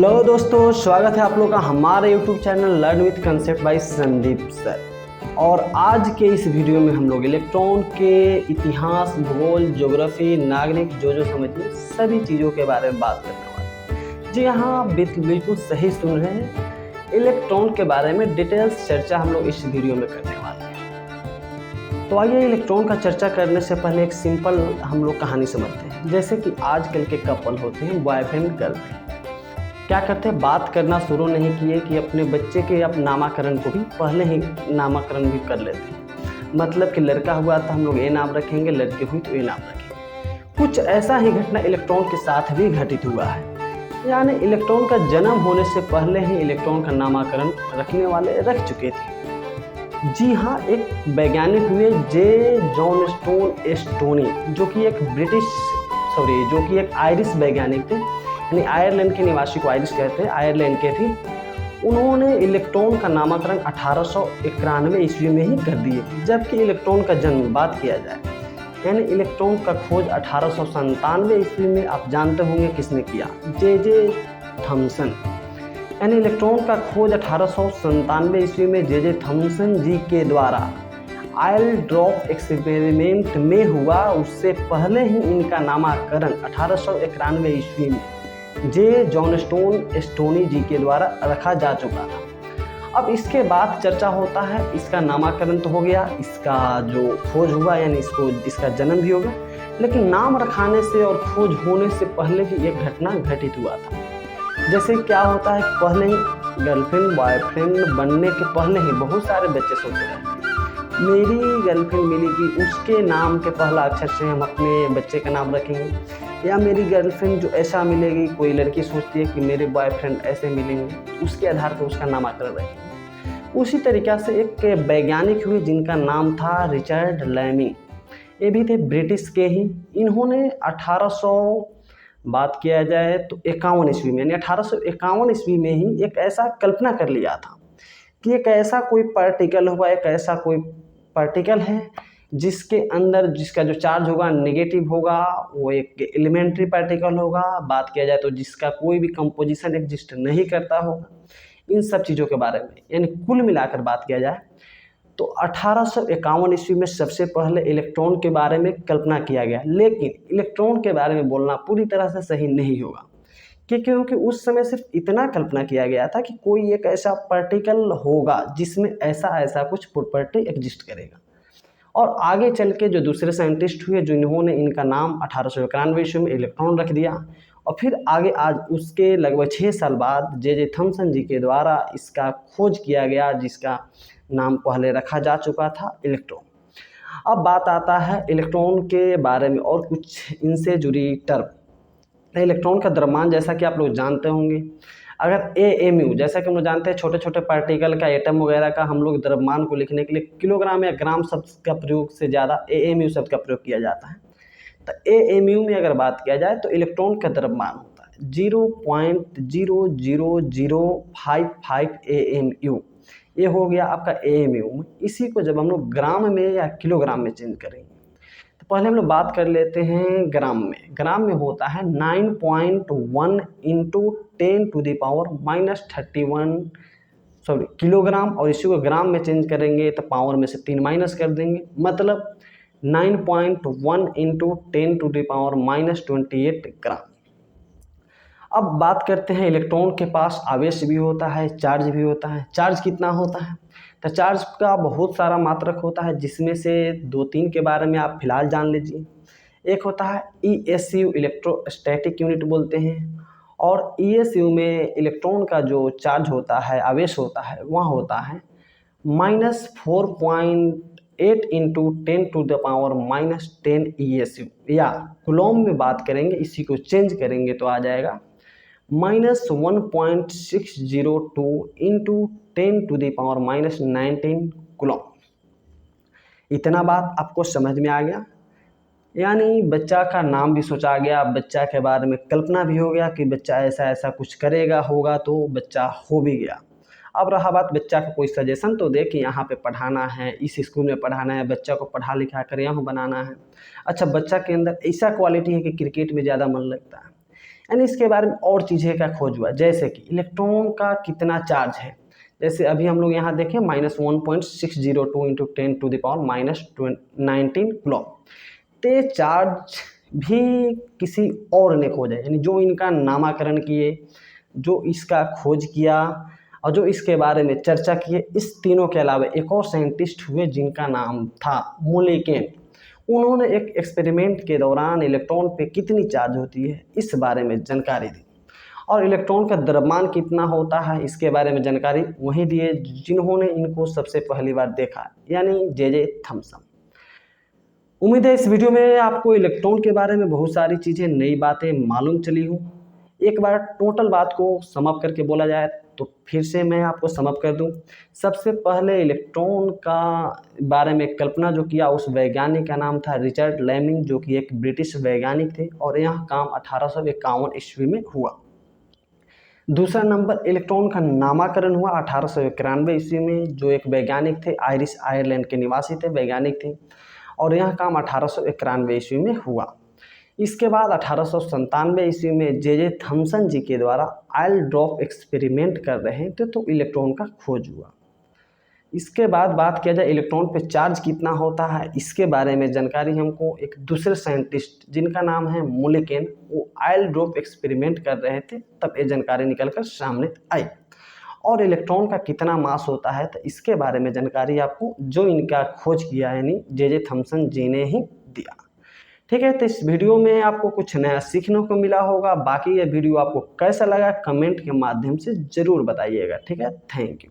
Hello दोस्तों, स्वागत है आप लोगों का हमारे YouTube channel learn with concept by Sandeep sir. और आज के इस वीडियो में हम लोग इलेक्ट्रॉन के इतिहास, भूगोल, ज्योग्राफी, नागरिक जो समझिए सभी चीज़ों के बारे में बात करने वाले हैं। जी हाँ, बिल्कुल सही सुन रहे हैं। इलेक्ट्रॉन के बारे में डिटेल्स चर्चा हम लोग इस वीडियो में करने वाले हैं। तो आइए इलेक्ट्रॉन का चर्चा करने से पहले एक सिंपल हम लोग कहानी समझते हैं। जैसे कि आजकल के कपल होते हैं, बॉयफ्रेंड गर्लफ्रेंड, क्या करते हैं, बात करना शुरू नहीं किए कि अपने बच्चे के अब नामकरण को भी पहले ही नामकरण भी कर लेते हैं। मतलब कि लड़का हुआ तो हम लोग ये नाम रखेंगे, लड़की हुई तो ये नाम रखेंगे। कुछ ऐसा ही घटना इलेक्ट्रॉन के साथ भी घटित हुआ है। यानी इलेक्ट्रॉन का जन्म होने से पहले ही इलेक्ट्रॉन का नामकरण रखने वाले रख चुके थे। जी हाँ, एक वैज्ञानिक हुए जॉन स्टोन एस्टोनी, जो कि एक आयरिश वैज्ञानिक थे। यानी आयरलैंड के निवासी को आयरिश कहते हैं, आयरलैंड के थे। उन्होंने इलेक्ट्रॉन का नामकरण 1891 ईस्वी में ही कर दिए। जबकि इलेक्ट्रॉन का जन्म बात किया जाए, यानी इलेक्ट्रॉन का खोज 1897 ईस्वी में आप जानते होंगे किसने किया, जे थॉमसन। यानी इलेक्ट्रॉन का खोज 1897 ईस्वी में जे थॉमसन जी के द्वारा आयल ड्रॉप एक्सपेरिमेंट में हुआ। उससे पहले ही इनका नामकरण 1891 ईस्वी में जॉन स्टोन एस्टोनी जी के द्वारा रखा जा चुका था। अब इसके बाद चर्चा होता है, इसका नामकरण तो हो गया, इसका जो खोज हुआ यानी इसका जन्म भी हो गया, लेकिन नाम रखाने से और खोज होने से पहले ही एक घटना घटित हुआ था। जैसे क्या होता है, पहले ही गर्लफ्रेंड बॉयफ्रेंड बनने के पहले ही बहुत सारे बच्चे सोचते रहते हैं, मेरी गर्लफ्रेंड मिलेगी, उसके नाम के पहला अक्षर से हम अपने बच्चे का नाम रखेंगे, या मेरी गर्लफ्रेंड जो ऐसा मिलेगी, कोई लड़की सोचती है कि मेरे बॉयफ्रेंड ऐसे मिलेंगे, उसके आधार पर उसका नामकरण रखेंगे। उसी तरीक़ा से एक वैज्ञानिक हुए जिनका नाम था रिचर्ड लैमिंग। ये भी थे ब्रिटिश के ही। इन्होंने 1800 बात किया जाए तो 51 ईस्वी में, यानी 1851 ईस्वी में ही एक ऐसा कल्पना कर लिया था कि एक ऐसा कोई पार्टिकल होगा, एक ऐसा कोई पार्टिकल है जिसके अंदर जिसका जो चार्ज होगा नेगेटिव होगा, वो एक एलिमेंट्री पार्टिकल होगा। बात किया जाए तो जिसका कोई भी कंपोजिशन एग्जिस्ट नहीं करता होगा। इन सब चीज़ों के बारे में, यानी कुल मिलाकर बात किया जाए तो 1851 ईस्वी में सबसे पहले इलेक्ट्रॉन के बारे में कल्पना किया गया। लेकिन इलेक्ट्रॉन के बारे में बोलना पूरी तरह से सही नहीं होगा, क्योंकि उस समय सिर्फ इतना कल्पना किया गया था कि कोई एक ऐसा पार्टिकल होगा जिसमें ऐसा कुछ प्रॉपर्टी एग्जिस्ट करेगा। और आगे चल के जो दूसरे साइंटिस्ट हुए, जिन्होंने इनका नाम 1891 ईस्वी में इलेक्ट्रॉन रख दिया, और फिर आगे आज उसके लगभग 6 साल बाद जे थॉमसन जी के द्वारा इसका खोज किया गया, जिसका नाम पहले रखा जा चुका था इलेक्ट्रॉन। अब बात आता है इलेक्ट्रॉन के बारे में और कुछ इनसे जुड़ी टर्म। इलेक्ट्रॉन का द्रव्यमान, जैसा कि आप लोग जानते होंगे, अगर AMU, जैसा कि हम लोग जानते हैं छोटे छोटे पार्टिकल का, एटम वगैरह का, हम लोग द्रव्यमान को लिखने के लिए किलोग्राम या ग्राम शब्द का प्रयोग से ज़्यादा AMU शब्द का प्रयोग किया जाता है। तो AMU में अगर बात किया जाए तो इलेक्ट्रॉन का द्रव्यमान होता है 0.00055 AMU। ये हो गया आपका AMU। इसी को जब हम लोग ग्राम में या किलोग्राम में चेंज करेंगे, तो पहले हम लोग बात कर लेते हैं ग्राम में। ग्राम में होता है 9.1 × 10⁻31 किलोग्राम, और इसी को ग्राम में चेंज करेंगे तो पावर में से 3 माइनस कर देंगे, मतलब 9.1 × 10⁻28 ग्राम। अब बात करते हैं, इलेक्ट्रॉन के पास आवेश भी होता है, चार्ज भी होता है। चार्ज कितना होता है, तो चार्ज का बहुत सारा मात्रक होता है, जिसमें से 2-3 के बारे में आप फिलहाल जान लीजिए। एक होता है ESU, इलेक्ट्रोस्टैटिक यूनिट बोलते हैं, और ESU में इलेक्ट्रॉन का जो चार्ज होता है, आवेश होता है, वह होता है -4.8 × 10⁻⁻10 ESU, या कूलॉम में बात करेंगे, इसी को चेंज करेंगे तो आ जाएगा -1.602 × 10⁻⁻19 कूलॉम। इतना बात आपको समझ में आ गया। यानी बच्चा का नाम भी सोचा गया, बच्चा के बारे में कल्पना भी हो गया कि बच्चा ऐसा कुछ करेगा, होगा, तो बच्चा हो भी गया। अब रहा बात बच्चा को कोई सजेशन तो दे कि यहाँ पे पढ़ाना है, इस स्कूल में पढ़ाना है, बच्चा को पढ़ा लिखा कर यहाँ बनाना है। अच्छा, बच्चा के अंदर ऐसा क्वालिटी है कि क्रिकेट में ज़्यादा मन लगता है, यानी इसके बारे में और चीज़ें का खोज हुआ, जैसे कि इलेक्ट्रॉन का कितना चार्ज है। जैसे अभी हम लोग यहाँ देखें -1.602 इंटू 10⁻⁻19 कूलम। ते चार्ज भी किसी और ने खोजा, यानी जो इनका नामकरण किए, जो इसका खोज किया और जो इसके बारे में चर्चा किए, इस तीनों के अलावा एक और साइंटिस्ट हुए जिनका नाम था मुलिकेन। उन्होंने एक एक्सपेरिमेंट के दौरान इलेक्ट्रॉन पे कितनी चार्ज होती है इस बारे में जानकारी दी, और इलेक्ट्रॉन का द्रव्यमान कितना होता है इसके बारे में जानकारी वही दिए जिन्होंने इनको सबसे पहली बार देखा, यानी जे थॉमसन। उम्मीद है इस वीडियो में आपको इलेक्ट्रॉन के बारे में बहुत सारी चीज़ें, नई बातें मालूम चली हों। एक बार टोटल बात को समअप करके बोला जाए तो फिर से मैं आपको समअप कर दूं। सबसे पहले इलेक्ट्रॉन का बारे में कल्पना जो किया उस वैज्ञानिक का नाम था रिचर्ड लेमिंग, जो कि एक ब्रिटिश वैज्ञानिक थे, और यह काम 1851 ईस्वी में हुआ। दूसरा नंबर, इलेक्ट्रॉन का नामकरण हुआ 1891 ईस्वी में, जो एक वैज्ञानिक थे, आयरिश आयरलैंड के निवासी थे, वैज्ञानिक थे, और यह काम 1891 ईस्वी में हुआ। इसके बाद 1897 ईस्वी में जे थॉमसन जी के द्वारा ऑयल ड्रॉप एक्सपेरिमेंट कर रहे थे तो इलेक्ट्रॉन का खोज हुआ। इसके बाद बात किया जाए इलेक्ट्रॉन पे चार्ज कितना होता है, इसके बारे में जानकारी हमको एक दूसरे साइंटिस्ट जिनका नाम है मुलिकेन, वो ऑयल ड्रॉप एक्सपेरिमेंट कर रहे थे, तब ये जानकारी निकल कर सामने आई। और इलेक्ट्रॉन का कितना मास होता है तो इसके बारे में जानकारी आपको जो इनका खोज किया है यानी जे थॉमसन जी ने ही दिया। ठीक है, तो इस वीडियो में आपको कुछ नया सीखने को मिला होगा। बाकी ये वीडियो आपको कैसा लगा कमेंट के माध्यम से ज़रूर बताइएगा। ठीक है, थैंक यू।